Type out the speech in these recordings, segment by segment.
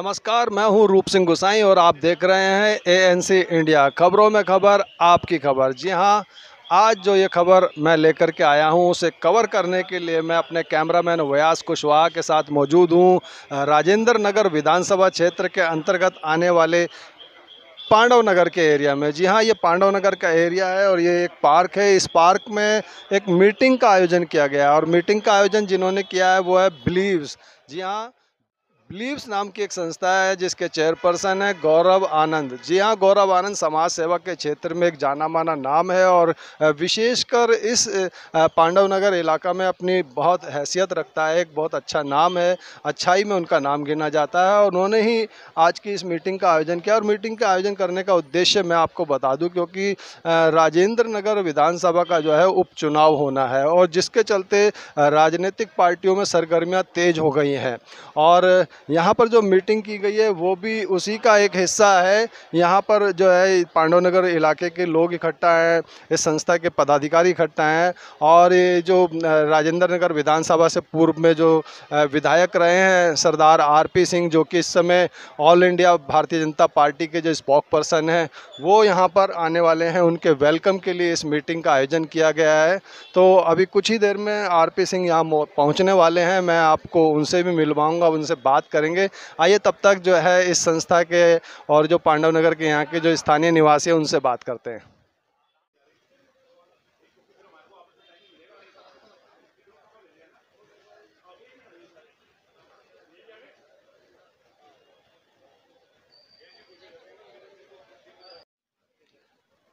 नमस्कार, मैं हूं रूप सिंह गुसाई और आप देख रहे हैं एएनसी इंडिया, खबरों में खबर, आपकी खबर। जी हां, आज जो ये खबर मैं लेकर के आया हूं उसे कवर करने के लिए मैं अपने कैमरामैन व्यास कुशवाहा के साथ मौजूद हूं। राजेंद्र नगर विधानसभा क्षेत्र के अंतर्गत आने वाले पांडव नगर के एरिया में। जी हाँ, ये पांडव नगर का एरिया है और ये एक पार्क है। इस पार्क में एक मीटिंग का आयोजन किया गया है और मीटिंग का आयोजन जिन्होंने किया है वो है बिलीव्स। जी हाँ, बिलीव्स नाम की एक संस्था है जिसके चेयरपर्सन है गौरव आनंद। जी हाँ, गौरव आनंद समाज सेवा के क्षेत्र में एक जाना माना नाम है और विशेषकर इस पांडव नगर इलाका में अपनी बहुत हैसियत रखता है। एक बहुत अच्छा नाम है, अच्छाई में उनका नाम गिना जाता है और उन्होंने ही आज की इस मीटिंग का आयोजन किया। और मीटिंग का आयोजन करने का उद्देश्य मैं आपको बता दूं, क्योंकि राजेंद्र नगर विधानसभा का जो है उपचुनाव होना है और जिसके चलते राजनीतिक पार्टियों में सरगर्मियाँ तेज हो गई हैं और यहाँ पर जो मीटिंग की गई है वो भी उसी का एक हिस्सा है। यहाँ पर जो है पांडव नगर इलाके के लोग इकट्ठा हैं, इस संस्था के पदाधिकारी इकट्ठा हैं और ये जो राजेंद्र नगर विधानसभा से पूर्व में जो विधायक रहे हैं सरदार आरपी सिंह, जो कि इस समय all India Bharatiya Janata party के जो स्पोक पर्सन हैं, वो यहाँ पर आने वाले हैं। उनके वेलकम के लिए इस मीटिंग का आयोजन किया गया है। तो अभी कुछ ही देर में आरपी सिंह यहाँ पहुँचने वाले हैं। मैं आपको उनसे भी मिलवाऊँगा, उनसे बात करेंगे। आइए तब तक जो है इस संस्था के और जो पांडव नगर के यहाँ के जो स्थानीय निवासी हैं उनसे बात करते हैं।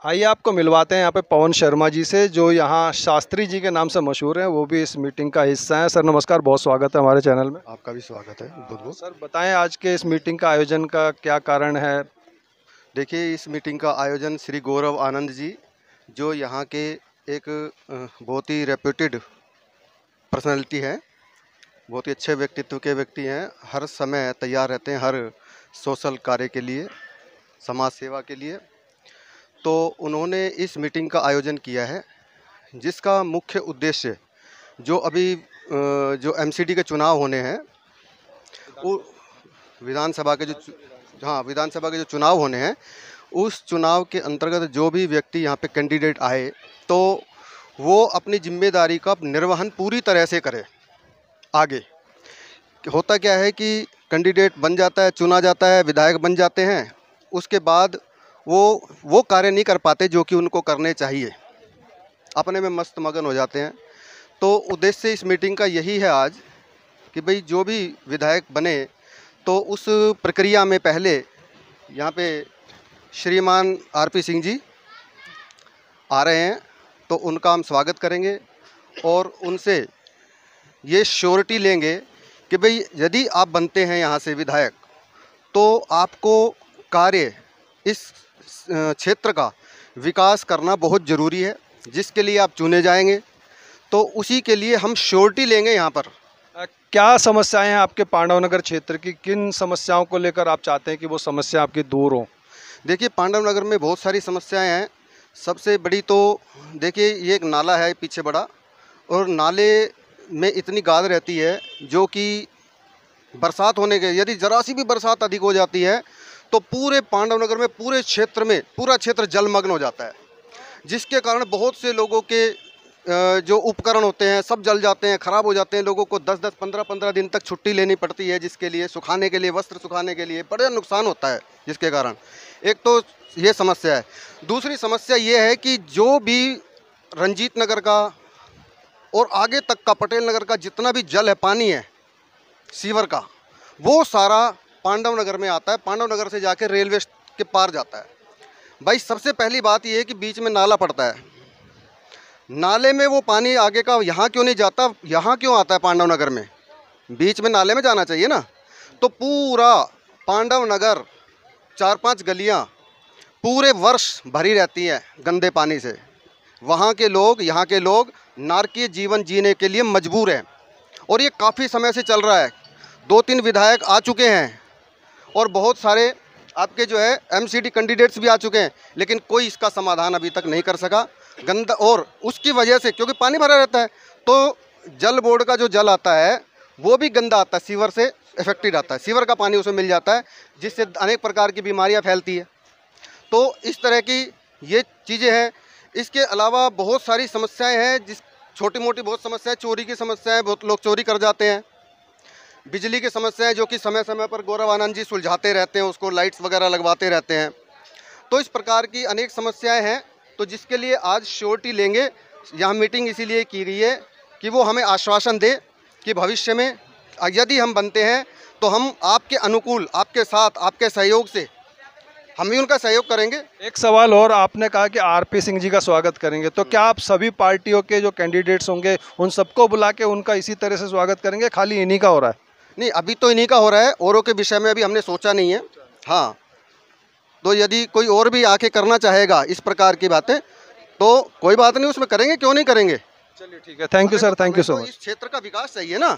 आइए आपको मिलवाते हैं यहाँ पे पवन शर्मा जी से, जो यहाँ शास्त्री जी के नाम से मशहूर हैं। वो भी इस मीटिंग का हिस्सा हैं। सर नमस्कार, बहुत स्वागत है हमारे चैनल में। आपका भी स्वागत है बहुत बहुत। सर बताएं आज के इस मीटिंग का आयोजन का क्या कारण है। देखिए, इस मीटिंग का आयोजन श्री गौरव आनंद जी, जो यहाँ के एक बहुत ही रेप्यूटेड पर्सनालिटी है, बहुत ही अच्छे व्यक्तित्व के व्यक्ति हैं, हर समय तैयार रहते हैं हर सोशल कार्य के लिए, समाज सेवा के लिए। तो उन्होंने इस मीटिंग का आयोजन किया है, जिसका मुख्य उद्देश्य जो अभी जो एमसीडी के चुनाव होने हैं, वो विधानसभा के विधानसभा के जो चुनाव होने हैं, उस चुनाव के अंतर्गत जो भी व्यक्ति यहाँ पे कैंडिडेट आए तो वो अपनी जिम्मेदारी का निर्वहन पूरी तरह से करे। आगे होता क्या है कि कैंडिडेट बन जाता है, चुना जाता है, विधायक बन जाते हैं, उसके बाद वो कार्य नहीं कर पाते जो कि उनको करने चाहिए, अपने में मस्त मगन हो जाते हैं। तो उद्देश्य इस मीटिंग का यही है आज कि भाई जो भी विधायक बने तो उस प्रक्रिया में पहले यहाँ पे श्रीमान आरपी सिंह जी आ रहे हैं, तो उनका हम स्वागत करेंगे और उनसे ये श्योरिटी लेंगे कि भाई यदि आप बनते हैं यहाँ से विधायक तो आपको कार्य इस क्षेत्र का विकास करना बहुत ज़रूरी है, जिसके लिए आप चुने जाएंगे। तो उसी के लिए हम श्योरिटी लेंगे यहाँ पर। क्या समस्याएं हैं आपके पांडव नगर क्षेत्र की, किन समस्याओं को लेकर आप चाहते हैं कि वो समस्या आपकी दूर हो। देखिए, पांडव नगर में बहुत सारी समस्याएं हैं। सबसे बड़ी तो देखिए, ये एक नाला है पीछे बड़ा, और नाले में इतनी गाद रहती है जो कि बरसात होने के, यदि ज़रा सी भी बरसात अधिक हो जाती है तो पूरे पांडव नगर में, पूरे क्षेत्र में, पूरा क्षेत्र जलमग्न हो जाता है, जिसके कारण बहुत से लोगों के जो उपकरण होते हैं सब जल जाते हैं, ख़राब हो जाते हैं। लोगों को 10-10, 15-15 दिन तक छुट्टी लेनी पड़ती है, जिसके लिए सुखाने के लिए, वस्त्र सुखाने के लिए बड़ा नुकसान होता है। जिसके कारण एक तो ये समस्या है। दूसरी समस्या ये है कि जो भी रंजीत नगर का और आगे तक का पटेल नगर का जितना भी जल है, पानी है सीवर का, वो सारा पांडव नगर में आता है। पांडव नगर से जाके रेलवे के पार जाता है। भाई सबसे पहली बात ये है कि बीच में नाला पड़ता है, नाले में वो पानी आगे का यहाँ क्यों नहीं जाता, यहाँ क्यों आता है पांडव नगर में, बीच में नाले में जाना चाहिए ना। तो पूरा पांडव नगर 4-5 गलियाँ पूरे वर्ष भरी रहती हैं गंदे पानी से। वहाँ के लोग, यहाँ के लोग नारकीय जीवन जीने के लिए मजबूर हैं और ये काफ़ी समय से चल रहा है। 2-3 विधायक आ चुके हैं और बहुत सारे आपके जो है एमसीडी कैंडिडेट्स भी आ चुके हैं, लेकिन कोई इसका समाधान अभी तक नहीं कर सका। गंदा, और उसकी वजह से क्योंकि पानी भरा रहता है तो जल बोर्ड का जो जल आता है वो भी गंदा आता है, सीवर से इफेक्टेड आता है, सीवर का पानी उसमें मिल जाता है, जिससे अनेक प्रकार की बीमारियां फैलती है। तो इस तरह की ये चीज़ें हैं। इसके अलावा बहुत सारी समस्याएं हैं, जिस छोटी मोटी बहुत समस्याएं, चोरी की समस्याएं, बहुत लोग चोरी कर जाते हैं। बिजली की समस्याएं जो कि समय समय पर गौरव आनंद जी सुलझाते रहते हैं, उसको लाइट्स वगैरह लगवाते रहते हैं। तो इस प्रकार की अनेक समस्याएं हैं, तो जिसके लिए आज श्योरिटी लेंगे। यहाँ मीटिंग इसीलिए की गई है कि वो हमें आश्वासन दे कि भविष्य में यदि हम बनते हैं तो हम आपके अनुकूल, आपके साथ, आपके सहयोग से हम भी उनका सहयोग करेंगे। एक सवाल और, आपने कहा कि आरपी सिंह जी का स्वागत करेंगे, तो क्या आप सभी पार्टियों के जो कैंडिडेट्स होंगे उन सबको बुला के उनका इसी तरह से स्वागत करेंगे, खाली इन्हीं का हो रहा है? नहीं, अभी तो इन्हीं का हो रहा है, औरों के विषय में अभी हमने सोचा नहीं है। हाँ, तो यदि कोई और भी आके करना चाहेगा इस प्रकार की बातें तो कोई बात नहीं, उसमें करेंगे, क्यों नहीं करेंगे। चलिए ठीक है, thank you sir, thank you so much. इस क्षेत्र का विकास चाहिए ना।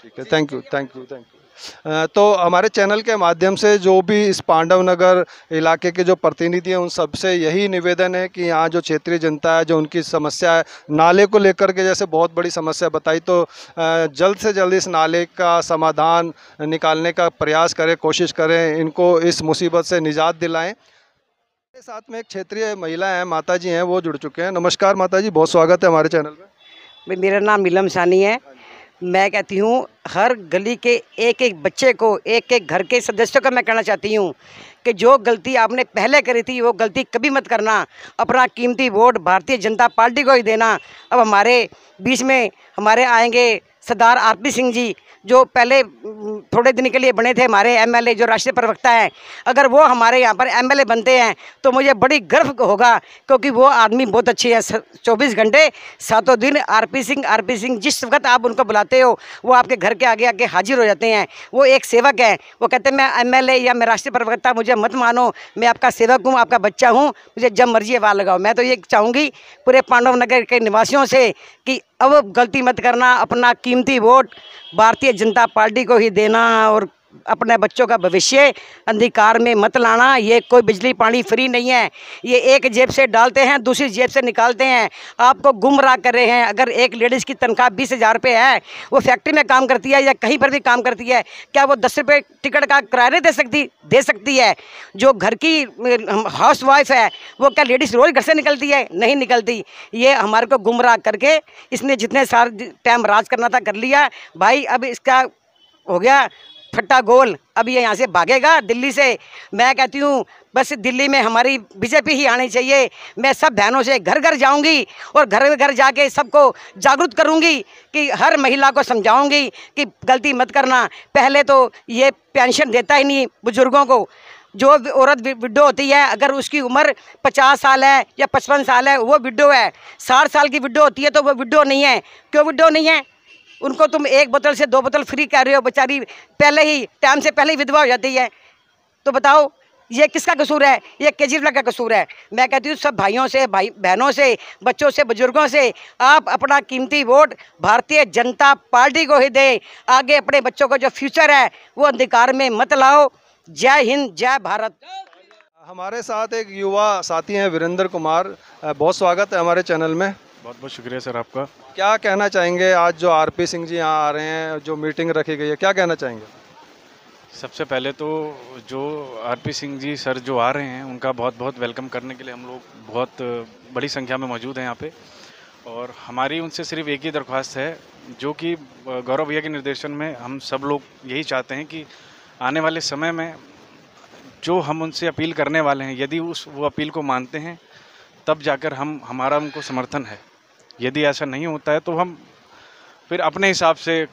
ठीक है, thank you, thank you, thank you. तो हमारे चैनल के माध्यम से जो भी इस पांडव नगर इलाके के जो प्रतिनिधि हैं उन सबसे यही निवेदन है कि यहाँ जो क्षेत्रीय जनता है, जो उनकी समस्या है नाले को लेकर के, जैसे बहुत बड़ी समस्या बताई, तो जल्द से जल्द इस नाले का समाधान निकालने का प्रयास करें, कोशिश करें, इनको इस मुसीबत से निजात दिलाएं। मेरे साथ में एक क्षेत्रीय महिला है, माता जी हैं, वो जुड़ चुके हैं। नमस्कार माता जी, बहुत स्वागत है हमारे चैनल में। मेरा नाम नीलम सानी है। मैं कहती हूँ हर गली के एक एक बच्चे को, एक एक घर के सदस्यों को मैं कहना चाहती हूँ कि जो गलती आपने पहले करी थी वो गलती कभी मत करना। अपना कीमती वोट भारतीय जनता पार्टी को ही देना। अब हमारे बीच में हमारे आएंगे सरदार आरपी सिंह जी, जो पहले थोड़े दिन के लिए बने थे हमारे एमएलए, जो राष्ट्रीय प्रवक्ता हैं। अगर वो हमारे यहाँ पर एमएलए बनते हैं तो मुझे बड़ी गर्व होगा, क्योंकि वो आदमी बहुत अच्छे हैं। 24 घंटे सातों दिन आरपी सिंह जिस वक्त आप उनको बुलाते हो वो आपके घर के आगे आगे हाजिर हो जाते हैं। वो एक सेवक है। वो कहते हैं मैं एमएलए या मैं राष्ट्रीय प्रवक्ता, मुझे मत मानो, मैं आपका सेवक हूँ, आपका बच्चा हूँ, मुझे जब मर्जी आवाज़ लगाओ। मैं तो ये चाहूँगी पूरे पांडव नगर के निवासियों से कि अब गलती मत करना, अपना कीमती वोट भारतीय जनता पार्टी को ही देना और अपने बच्चों का भविष्य अंधकार में मत लाना। ये कोई बिजली पानी फ्री नहीं है। ये एक जेब से डालते हैं, दूसरी जेब से निकालते हैं, आपको गुमराह कर रहे हैं। अगर एक लेडीज़ की तनख्वाह 20,000 रुपये है, वो फैक्ट्री में काम करती है या कहीं पर भी काम करती है, क्या वो 10 रुपये टिकट का किराया दे सकती है? जो घर की हाउस वाइफ है वो क्या लेडीज़ रोज़ घर से निकलती है? नहीं निकलती। ये हमारे को गुमराह करके इसने जितने सारे टाइम राज करना था कर लिया भाई। अब इसका हो गया फट्टा गोल, अब ये यहाँ से भागेगा दिल्ली से। मैं कहती हूँ बस दिल्ली में हमारी बीजेपी ही आनी चाहिए। मैं सब बहनों से घर घर जाऊँगी और घर घर जाके सबको जागरूक करूँगी कि हर महिला को समझाऊँगी कि गलती मत करना। पहले तो ये पेंशन देता ही नहीं बुजुर्गों को। जो औरत विडो होती है, अगर उसकी उम्र 50 साल है या 55 साल है, वो विडो है। 60 साल की विडो होती है तो वो विडो नहीं है। क्यों विडो नहीं है? उनको तुम 1 बोतल से 2 बोतल फ्री कह रहे हो, बेचारी पहले ही टाइम से पहले ही विधवा हो जाती है। तो बताओ ये किसका कसूर है? ये केजरीवाल का कसूर है। मैं कहती हूँ सब भाइयों से, भाई बहनों से, बच्चों से, बुजुर्गों से, आप अपना कीमती वोट भारतीय जनता पार्टी को ही दें। आगे अपने बच्चों का जो फ्यूचर है वो अंधकार में मत लाओ। जय हिंद, जय भारत। हमारे साथ एक युवा साथी हैं वीरेंद्र कुमार, बहुत स्वागत है हमारे चैनल में। बहुत बहुत शुक्रिया सर आपका। क्या कहना चाहेंगे, आज जो आरपी सिंह जी यहाँ आ रहे हैं, जो मीटिंग रखी गई है, क्या कहना चाहेंगे? सबसे पहले तो जो आरपी सिंह जी सर जो आ रहे हैं उनका बहुत बहुत वेलकम करने के लिए हम लोग बहुत बड़ी संख्या में मौजूद हैं यहाँ पे। और हमारी उनसे सिर्फ एक ही दरख्वास्त है, जो कि गौरव भैया के निर्देशन में हम सब लोग यही चाहते हैं कि आने वाले समय में जो हम उनसे अपील करने वाले हैं, यदि वो अपील को मानते हैं तब जाकर हमारा उनको समर्थन है। यदि ऐसा नहीं होता है तो हम फिर अपने हिसाब से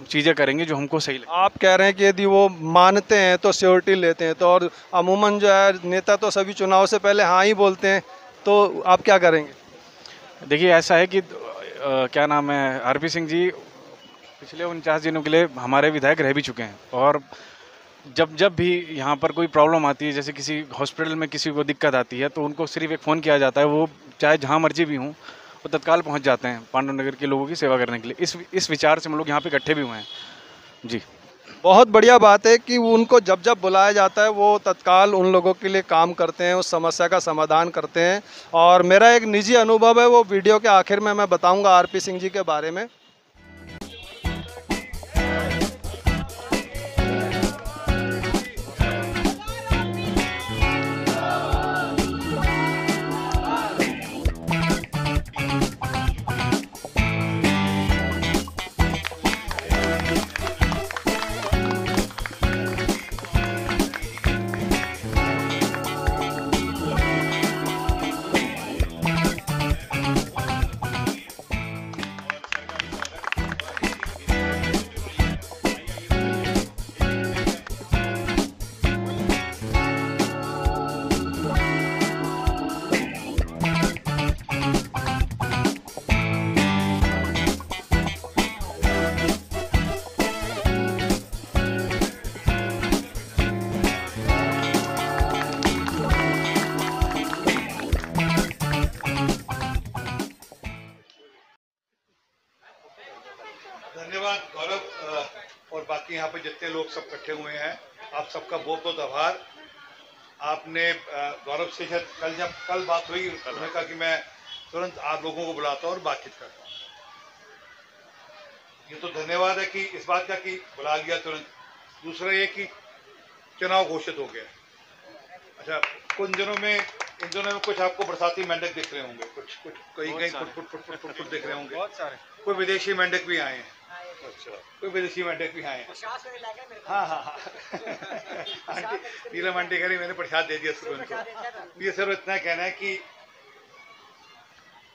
चीज़ें करेंगे जो हमको सही लगे। आप कह रहे हैं कि यदि वो मानते हैं तो श्योरिटी लेते हैं, तो और अमूमन जो है नेता तो सभी चुनाव से पहले हाँ ही बोलते हैं, तो आप क्या करेंगे? देखिए ऐसा है कि क्या नाम है, आरपी सिंह जी पिछले 49 दिनों के लिए हमारे विधायक रह भी चुके हैं। और जब भी यहाँ पर कोई प्रॉब्लम आती है, जैसे किसी हॉस्पिटल में किसी को दिक्कत आती है, तो उनको सिर्फ एक फ़ोन किया जाता है, वो चाहे जहाँ मर्जी भी हों वो तत्काल पहुँच जाते हैं पांडव नगर के लोगों की सेवा करने के लिए। इस विचार से हम लोग यहाँ पे इकट्ठे भी हुए हैं जी। बहुत बढ़िया बात है कि उनको जब जब बुलाया जाता है वो तत्काल उन लोगों के लिए काम करते हैं, उस समस्या का समाधान करते हैं। और मेरा एक निजी अनुभव है, वो वीडियो के आखिर में मैं बताऊँगा आरपी सिंह जी के बारे में। धन्यवाद गौरव और बाकी यहाँ पे जितने लोग सब इकट्ठे हुए हैं, आप सबका बहुत बहुत आभार। आपने गौरव से कल बात हुई, उन्होंने कहा कि मैं तुरंत आप लोगों को बुलाता हूँ और बातचीत करता हूँ। ये तो धन्यवाद है कि इस बात का कि बुला लिया तुरंत। दूसरा ये कि चुनाव घोषित हो गया। अच्छा, इन दिनों में कुछ आपको बरसाती मेंढक दिख रहे होंगे, कुछ कहीं फुट दिख रहे होंगे, बहुत सारे। कोई विदेशी मेंढक भी आए हैं। अच्छा, कोई विदेशी मेंढक भी आए हैं। हाँ आंटी नीलम आंटी कह रही मैंने प्रसाद दे दिया सर उनको। ये सर इतना कहना है कि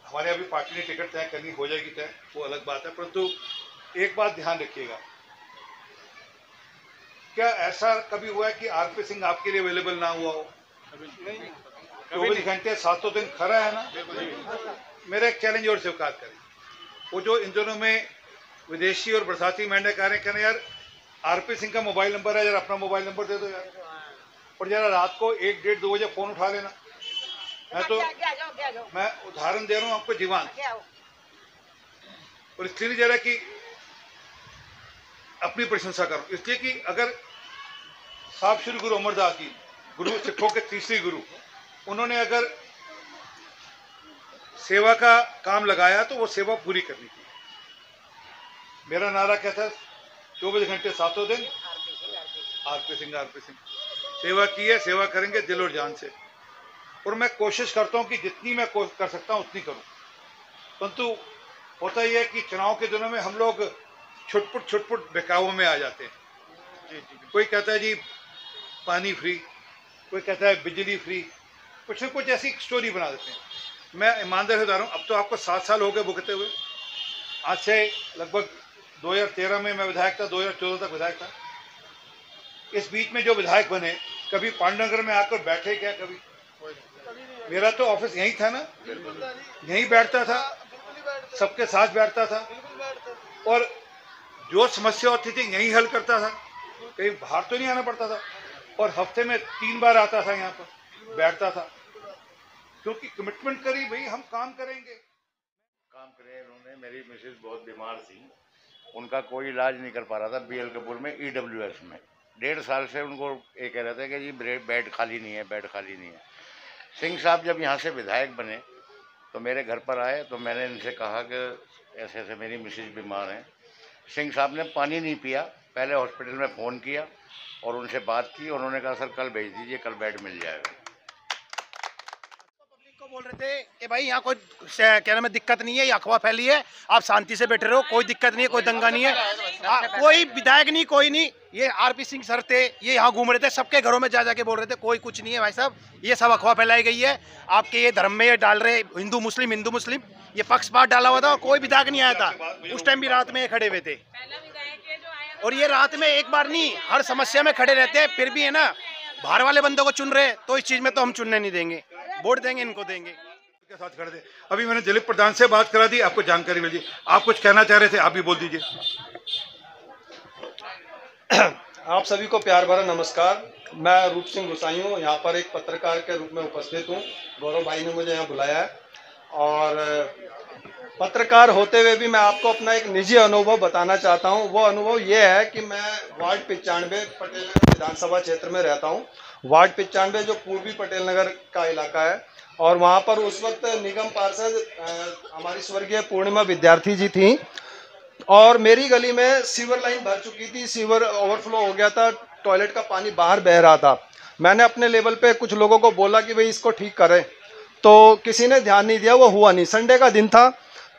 हमारे अभी पार्टी ने टिकट तय करनी, हो जाएगी तय, वो अलग बात है, परंतु एक बात ध्यान रखिएगा, क्या ऐसा कभी हुआ है कि आरपी सिंह आपके लिए अवेलेबल ना हुआ हो? नहीं, 24 घंटे 700 दिन खड़ा है ना। मेरा एक चैलेंज और स्वीकार करें, वो जो इन दोनों में विदेशी और बरसाती मेंढक आ रहे हैं, कहना यार आरपी सिंह का मोबाइल नंबर है, यार अपना मोबाइल नंबर दे दो यार, और जरा रात को 1, 1:30, 2 बजे फोन उठा लेना। मैं उदाहरण दे रहा हूँ आपको जीवान, और इसलिए नहीं जरा कि अपनी प्रशंसा करूं, इसलिए कि अगर साहब श्री गुरु अमरदास जी, गुरु सिखों के तीसरे गुरु, उन्होंने अगर सेवा का काम लगाया तो वो सेवा पूरी करनी थी। मेरा नारा क्या था? 24 घंटे 700 दिन आरपी सिंह। सेवा की है, सेवा करेंगे दिल और जान से, और मैं कोशिश करता हूं कि जितनी मैं कर सकता हूं उतनी करूं। परंतु होता ही है कि चुनाव के दिनों में हम लोग छुटपुट बहकावों में आ जाते हैं। कोई कहता है जी पानी फ्री, कोई कहता है बिजली फ्री, कुछ न कुछ ऐसी स्टोरी बना देते हैं। मैं ईमानदार से बता रहा हूँ, अब तो आपको 7 साल हो गए भुगते हुए। आज से लगभग 2013 में मैं विधायक था, 2014 तक विधायक था। इस बीच में जो विधायक बने, कभी पांडुनगर में आकर बैठे क्या? कभी? मेरा तो ऑफिस यहीं था ना, यहीं बैठता था, सबके साथ बैठता था, और जो समस्या होती थी यहीं हल करता था, कहीं बाहर तो नहीं आना पड़ता था, और हफ्ते में 3 बार आता था, यहाँ पर बैठता था, क्योंकि कमिटमेंट करी भाई हम काम करेंगे। काम करे उन्होंने। मेरी मिसेज बहुत बीमार थी, उनका कोई इलाज नहीं कर पा रहा था BL कपूर में EWS में। 1.5 साल से उनको ये कह रहे थे कि जी बेड खाली नहीं है। सिंह साहब जब यहाँ से विधायक बने तो मेरे घर पर आए, तो मैंने इनसे कहा कि ऐसे ऐसे मेरी मिसेज बीमार हैं। सिंह साहब ने पानी नहीं पिया, पहले हॉस्पिटल में फ़ोन किया और उनसे बात की, उन्होंने कहा सर कल भेज दीजिए, कल बेड मिल जाएगा। पब्लिक को बोल रहे थे कि भाई यहाँ कोई क्या नाम है दिक्कत नहीं है, ये अफवाह फैली है, आप शांति से बैठे रहो, कोई दिक्कत नहीं है, कोई दंगा नहीं है, कोई विधायक नहीं, कोई नहीं। ये आरपी सिंह सर थे, ये यहाँ घूम रहे थे, सबके घरों में जा जाके बोल रहे थे कोई कुछ नहीं है भाई साहब, ये सब अफवाह फैलाई गई है। आपके ये धर्म में ये डाल रहे हिंदू मुस्लिम, ये पक्षपात डाला हुआ था, और कोई विधायक नहीं आया था उस टाइम भी। रात में ये खड़े हुए थे, और ये रात में एक बार नहीं हर समस्या में खड़े रहते हैं, फिर भी है ना बाहर वाले बंदों को चुन रहे, तो इस चीज में तो हम चुनने नहीं देंगे, वोट देंगे इनको देंगे। के साथ खड़े थे। अभी मैंने दिलीप प्रधान से बात करा दी, आपको जानकारी मिल गई। आप कुछ कहना चाह रहे थे, आप भी बोल दीजिए। आप सभी को प्यार भरा नमस्कार। मैं रूप सिंह गुसाई हूँ, यहाँ पर एक पत्रकार के रूप में उपस्थित हूँ। गौरव भाई ने मुझे यहाँ बुलाया है, और पत्रकार होते हुए भी मैं आपको अपना एक निजी अनुभव बताना चाहता हूँ। वो अनुभव ये है कि मैं वार्ड 95 पटेल नगर विधानसभा क्षेत्र में रहता हूँ। वार्ड 95 जो पूर्वी पटेल नगर का इलाका है, और वहाँ पर उस वक्त निगम पार्षद हमारी स्वर्गीय पूर्णिमा विद्यार्थी जी थी, और मेरी गली में सीवर लाइन भर चुकी थी, सीवर ओवरफ्लो हो गया था, टॉयलेट का पानी बाहर बह रहा था। मैंने अपने लेवल पे कुछ लोगों को बोला कि भाई इसको ठीक करें, तो किसी ने ध्यान नहीं दिया, वो हुआ नहीं। संडे का दिन था,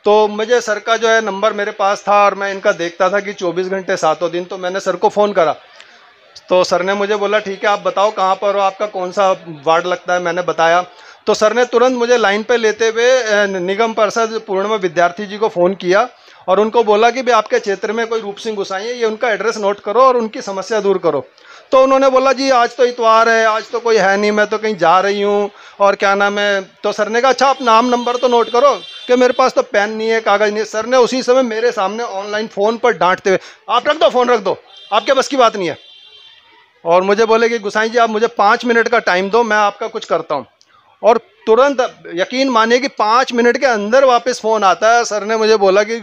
तो मुझे सर का जो है नंबर मेरे पास था, और मैं इनका देखता था कि 24 घंटे 7 दिन। तो मैंने सर को फ़ोन करा, तो सर ने मुझे बोला ठीक है आप बताओ कहाँ पर हो, आपका कौन सा वार्ड लगता है। मैंने बताया, तो सर ने तुरंत मुझे लाइन पे लेते हुए निगम पार्षद पूर्णिमा विद्यार्थी जी को फ़ोन किया, और उनको बोला कि भाई आपके क्षेत्र में कोई रूप सिंह गुसाई है, ये उनका एड्रेस नोट करो और उनकी समस्या दूर करो। तो उन्होंने बोला जी आज तो इतवार है, आज तो कोई है नहीं, मैं तो कहीं जा रही हूँ, और क्या नाम है। तो सर ने कहा अच्छा आप नाम नंबर तो नोट करो, कि मेरे पास तो पेन नहीं है, कागज़ नहीं है। सर ने उसी समय मेरे सामने ऑनलाइन फ़ोन पर डांटते हुए, आप रख दो फ़ोन, रख दो, आपके बस की बात नहीं है। और मुझे बोले कि गुसाई जी आप मुझे 5 मिनट का टाइम दो, मैं आपका कुछ करता हूँ। और तुरंत यकीन मानिए कि 5 मिनट के अंदर वापस फ़ोन आता है। सर ने मुझे बोला कि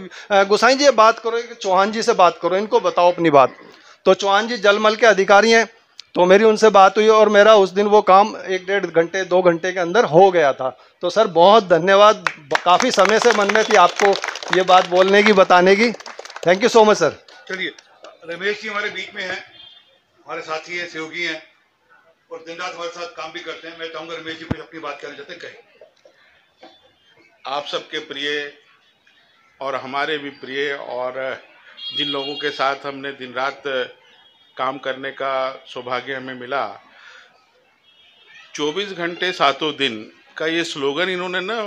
गोसाई जी ये बात करो, कि चौहान जी से बात करो, इनको बताओ अपनी बात। तो चौहान जी जलमल के अधिकारी हैं, तो मेरी उनसे बात हुई और मेरा उस दिन वो काम 1-1.5 घंटे 2 घंटे के अंदर हो गया था। तो सर बहुत धन्यवाद, काफ़ी समय से मन में थी आपको ये बात बोलने की, बताने की। Thank you so much sir. चलिए, रमेश जी हमारे बीच में हैं, हमारे साथी हैं, सहयोगी हैं और दिन रात हमारे साथ काम भी करते हैं। मैं चाहूँगा रमेश जी कुछ अपनी बात करना चाहते हैं, कहें। आप सबके प्रिय और हमारे भी प्रिय और जिन लोगों के साथ हमने दिन रात काम करने का सौभाग्य हमें मिला, 24 घंटे सातों दिन का ये स्लोगन इन्होंने ना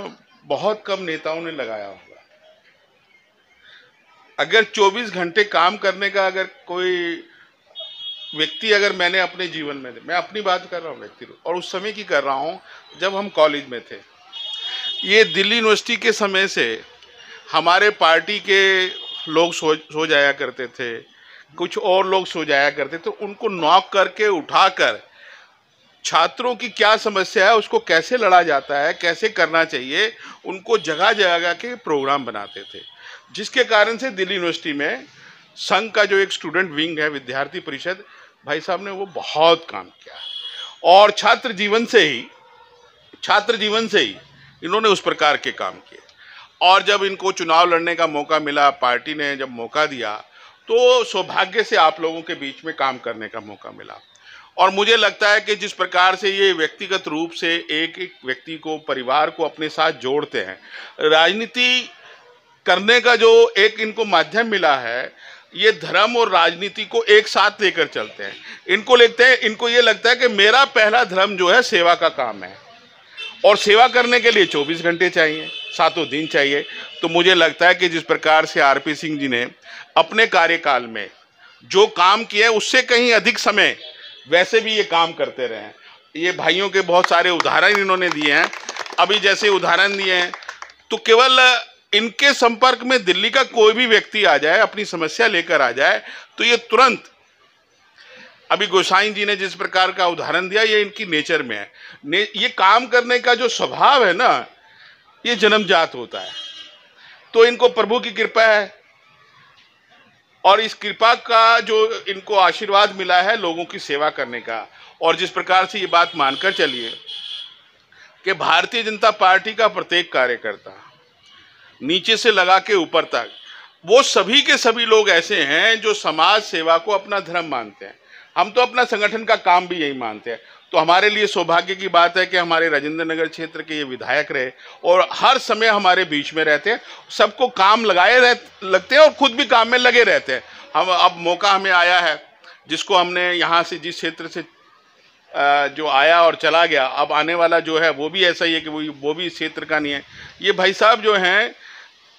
बहुत कम नेताओं ने लगाया होगा। अगर 24 घंटे काम करने का अगर कोई व्यक्ति, अगर मैंने अपने जीवन में, मैं अपनी बात कर रहा हूँ व्यक्ति और उस समय की कर रहा हूँ जब हम कॉलेज में थे, ये दिल्ली यूनिवर्सिटी के समय से हमारे पार्टी के लोग सो जाया करते थे, कुछ और लोग सो जाया करते थे, उनको नॉक करके उठाकर छात्रों की क्या समस्या है उसको कैसे लड़ा जाता है, कैसे करना चाहिए, उनको जगह जगह के प्रोग्राम बनाते थे। जिसके कारण से दिल्ली यूनिवर्सिटी में संघ का जो एक स्टूडेंट विंग है, विद्यार्थी परिषद, भाई साहब ने वो बहुत काम किया और छात्र जीवन से ही इन्होंने उस प्रकार के काम किए। और जब इनको चुनाव लड़ने का मौका मिला, पार्टी ने जब मौका दिया, तो सौभाग्य से आप लोगों के बीच में काम करने का मौका मिला। और मुझे लगता है कि जिस प्रकार से ये व्यक्तिगत रूप से एक एक व्यक्ति को, परिवार को अपने साथ जोड़ते हैं, राजनीति करने का जो एक इनको माध्यम मिला है, ये धर्म और राजनीति को एक साथ लेकर चलते हैं। इनको ये लगता है कि मेरा पहला धर्म जो है सेवा का काम है और सेवा करने के लिए 24 घंटे चाहिए, सातों दिन चाहिए। तो मुझे लगता है कि जिस प्रकार से आरपी सिंह जी ने अपने कार्यकाल में जो काम किया है उससे कहीं अधिक समय वैसे भी ये काम करते रहे हैं। ये भाइयों के बहुत सारे उदाहरण इन्होंने दिए हैं। अभी जैसे उदाहरण दिए हैं, तो केवल इनके संपर्क में दिल्ली का कोई भी व्यक्ति आ जाए, अपनी समस्या लेकर आ जाए, तो ये तुरंत, अभी गोसाई जी ने जिस प्रकार का उदाहरण दिया, ये इनकी नेचर में है। ये काम करने का जो स्वभाव है ना, ये जन्मजात होता है। तो इनको प्रभु की कृपा है और इस कृपा का जो इनको आशीर्वाद मिला है लोगों की सेवा करने का। और जिस प्रकार से ये बात मानकर चलिए कि भारतीय जनता पार्टी का प्रत्येक कार्यकर्ता नीचे से लगा के ऊपर तक, वो सभी के सभी लोग ऐसे हैं जो समाज सेवा को अपना धर्म मानते हैं। हम तो अपना संगठन का काम भी यही मानते हैं। तो हमारे लिए सौभाग्य की बात है कि हमारे राजेंद्र नगर क्षेत्र के ये विधायक रहे और हर समय हमारे बीच में रहते हैं, सबको काम लगते हैं और खुद भी काम में लगे रहते हैं। हम अब मौका हमें आया है, जिसको हमने यहाँ से, जिस क्षेत्र से जो आया और चला गया, अब आने वाला जो है वो भी ऐसा ही है कि वो भी इस क्षेत्र का नहीं है। ये भाई साहब जो हैं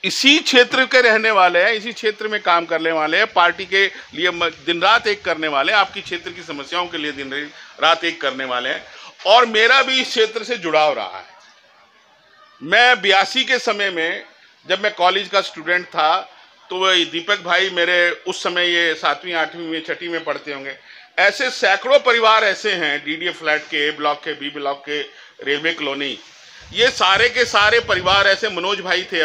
इसी क्षेत्र के रहने वाले हैं, इसी क्षेत्र में काम करने वाले हैं, पार्टी के लिए दिन रात एक करने वाले हैं, आपकी क्षेत्र की समस्याओं के लिए दिन रात एक करने वाले हैं। और मेरा भी इस क्षेत्र से जुड़ाव रहा है। मैं 82 के समय में जब मैं कॉलेज का स्टूडेंट था, तो दीपक भाई मेरे उस समय ये 7वीं 8वीं में 6ठी में पढ़ते होंगे, ऐसे सैकड़ों परिवार ऐसे हैं डीडीए फ्लैट के, ए ब्लॉक के, बी ब्लॉक के, रेलवे कॉलोनी, ये सारे के सारे परिवार ऐसे। मनोज भाई थे,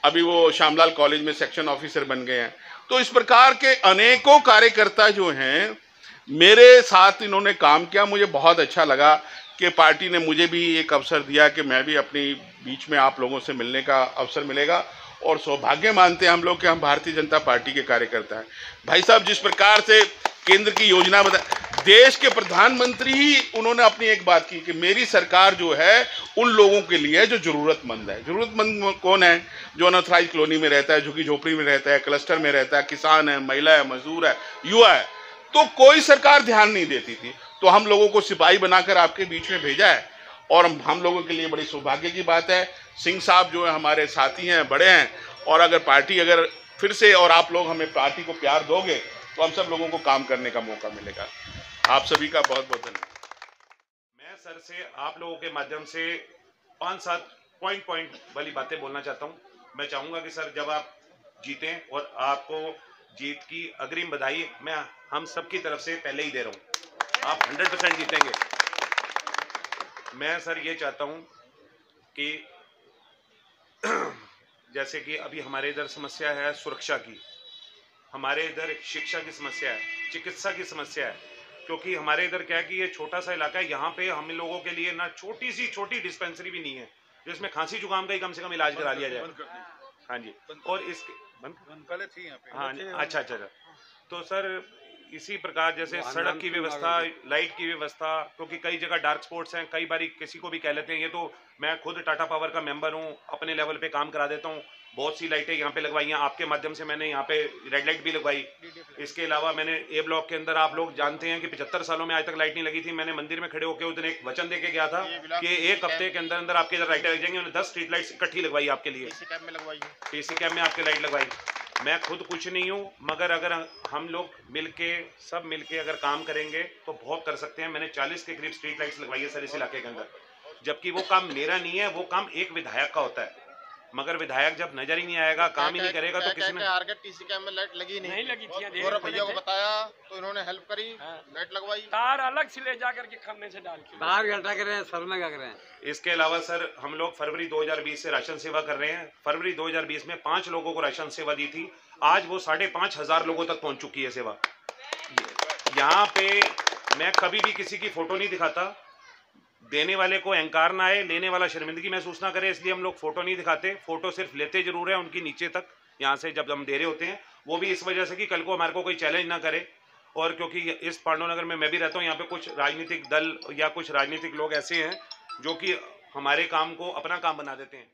अभी वो श्यामलाल कॉलेज में सेक्शन ऑफिसर बन गए हैं। तो इस प्रकार के अनेकों कार्यकर्ता जो हैं मेरे साथ इन्होंने काम किया। मुझे बहुत अच्छा लगा कि पार्टी ने मुझे भी एक अवसर दिया कि मैं भी अपनी बीच में आप लोगों से मिलने का अवसर मिलेगा। और सौभाग्य मानते हैं हम लोग कि हम भारतीय जनता पार्टी के कार्यकर्ता हैं। भाई साहब जिस प्रकार से केंद्र की योजना देश के प्रधानमंत्री ही उन्होंने अपनी एक बात की कि मेरी सरकार जो है उन लोगों के लिए जो जरूरतमंद है। जरूरतमंद कौन है? जो अनऑथराइज कॉलोनी में रहता है, झुग्गी झोपड़ी में रहता है, क्लस्टर में रहता है, किसान है, महिला है, मजदूर है, युवा है। तो कोई सरकार ध्यान नहीं देती थी। तो हम लोगों को सिपाही बनाकर आपके बीच में भेजा है और हम लोगों के लिए बड़ी सौभाग्य की बात है। सिंह साहब जो है हमारे साथी हैं, बड़े हैं, और अगर पार्टी अगर फिर से और आप लोग हमें पार्टी को प्यार दोगे तो हम सब लोगों को काम करने का मौका मिलेगा। आप सभी का बहुत बहुत धन्यवाद। मैं सर से आप लोगों के माध्यम से 5-7 पॉइंट वाली बातें बोलना चाहता हूं। मैं चाहूंगा कि सर जब आप जीतें, और आपको जीत की अग्रिम बधाई मैं हम सब की तरफ से पहले ही दे रहा हूं, आप 100% जीतेंगे। मैं सर ये चाहता हूं कि जैसे कि अभी हमारे इधर समस्या है सुरक्षा की, हमारे इधर शिक्षा की समस्या है, चिकित्सा की समस्या है, क्योंकि हमारे इधर क्या है कि ये छोटा सा इलाका है, यहाँ पे हम लोगों के लिए ना छोटी डिस्पेंसरी भी नहीं है जिसमें खांसी जुकाम का ही कम से कम इलाज करा लिया जाए। हाँ जी, और इसके पहले थी यहाँ पे। हाँ अच्छा। तो सर इसी प्रकार जैसे सड़क की व्यवस्था, लाइट की व्यवस्था, क्योंकि कई जगह डार्क स्पॉट्स हैं, कई बारी किसी को भी कह लेते हैं। ये तो मैं खुद टाटा पावर का मेंबर हूँ, अपने लेवल पे काम करा देता हूँ। बहुत सी लाइटें यहाँ पे लगवाई हैं, आपके माध्यम से मैंने यहाँ पे रेड लाइट भी लगवाई। इसके अलावा मैंने ए ब्लॉक के अंदर, आप लोग जानते हैं कि 75 सालों में आज तक लाइट नहीं लगी थी। मैंने मंदिर में खड़े होकर उस दिन एक वचन दे के गया था कि 1 हफ्ते के अंदर अंदर आपके इधर लाइटें लग जाएंगी। उन्होंने 10 स्ट्रीट लाइट्स इकट्ठी लगवाई आपके लिए, पीसी कैब में आपके लाइट लगवाई। मैं खुद कुछ नहीं हूँ, मगर अगर हम लोग सब मिलके अगर काम करेंगे तो बहुत कर सकते हैं। मैंने 40 के करीब स्ट्रीट लाइट्स लगवाई है सर इस इलाके के अंदर, जबकि वो काम मेरा नहीं है, वो काम एक विधायक का होता है। मगर विधायक जब नजर ही नहीं आएगा, काम ही नहीं करेगा तो किसी ने टीसी कैम में लाइट लगी नहीं लगी थी, और भैया को बताया तो इन्होंने हेल्प करी, लाइट लगवाई, तार अलग से ले जाकर के खंभे से डाल के तार घंटा कर रहे हैं, सर में क्या कर रहे हैं। इसके अलावा सर हम लोग फरवरी 2020 से राशन सेवा कर रहे हैं। फरवरी 2020 में 5 लोगों को राशन सेवा दी थी, आज वो 5,500 लोगों तक पहुंच चुकी है सेवा। यहाँ पे मैं कभी भी किसी की फोटो नहीं दिखाता, देने वाले को अहंकार ना आए, लेने वाला शर्मिंदगी महसूस ना करे, इसलिए हम लोग फोटो नहीं दिखाते। फोटो सिर्फ लेते जरूर है उनकी नीचे तक, यहाँ से जब हम दे रहे होते हैं, वो भी इस वजह से कि कल को हमारे को कोई चैलेंज ना करे। और क्योंकि इस पांडवनगर में मैं भी रहता हूँ, यहाँ पे कुछ राजनीतिक दल या कुछ राजनीतिक लोग ऐसे हैं जो कि हमारे काम को अपना काम बना देते हैं।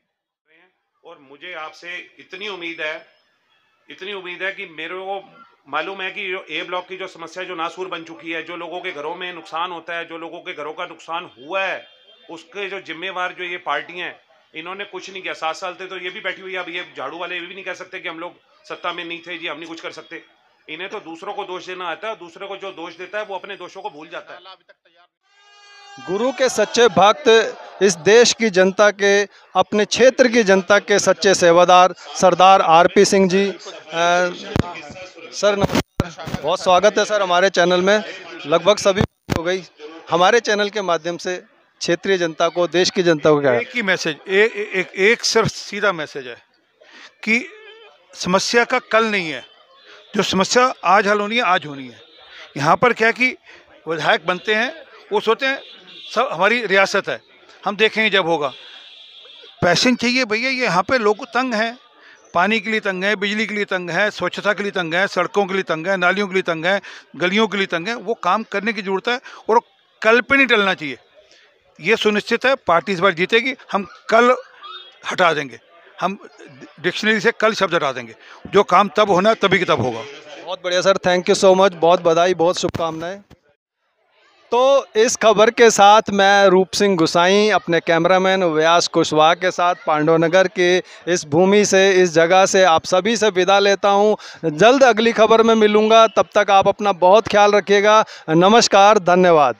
और मुझे आपसे इतनी उम्मीद है कि मेरे को मालूम है कि जो ए ब्लॉक की जो समस्या जो नासूर बन चुकी है, जो लोगों के घरों में नुकसान होता है, जो लोगों के घरों का नुकसान हुआ है, उसके जो जिम्मेवार जो ये पार्टियां हैं, इन्होंने कुछ नहीं किया। 7 साल थे तो ये भी बैठी हुई है। अब ये झाड़ू वाले ये भी नहीं कह सकते कि हम लोग सत्ता में नहीं थे जी, हम नहीं कुछ कर सकते। इन्हें तो दूसरों को दोष देना आता है, दूसरे को जो दोष देता है वो अपने दोषों को भूल जाता है। गुरु के सच्चे भक्त, इस देश की जनता के, अपने क्षेत्र की जनता के सच्चे सेवादार सरदार आरपी सिंह जी। सर नमस्कार, बहुत स्वागत है सर हमारे चैनल में। लगभग सभी हो गई हमारे चैनल के माध्यम से क्षेत्रीय जनता को, देश की जनता को क्या है? एक ही मैसेज, एक सिर्फ सीधा मैसेज है कि समस्या का कल नहीं है, जो समस्या आज हल होनी है आज होनी है। यहाँ पर क्या कि विधायक बनते हैं, वो सोचते हैं सब हमारी रियासत है, हम देखेंगे जब होगा। पैसे चाहिए भैया, ये यहाँ पे लोग तंग हैं, पानी के लिए तंग है, बिजली के लिए तंग है, स्वच्छता के लिए तंग है, सड़कों के लिए तंग है, नालियों के लिए तंग है, गलियों के लिए तंग है। वो काम करने की ज़रूरत है और कल पे नहीं टलना चाहिए। ये सुनिश्चित है पार्टी इस बार जीतेगी, हम कल हटा देंगे, हम डिक्शनरी से कल शब्द हटा देंगे। जो काम तब होना है तभी तब होगा। बहुत बढ़िया sir, thank you so much, बहुत बधाई, बहुत शुभकामनाएं। तो इस खबर के साथ मैं रूप सिंह गुसाई अपने कैमरामैन व्यास कुशवाहा के साथ पांडवनगर के इस भूमि से, इस जगह से आप सभी से विदा लेता हूं। जल्द अगली खबर में मिलूंगा, तब तक आप अपना बहुत ख्याल रखिएगा। नमस्कार, धन्यवाद।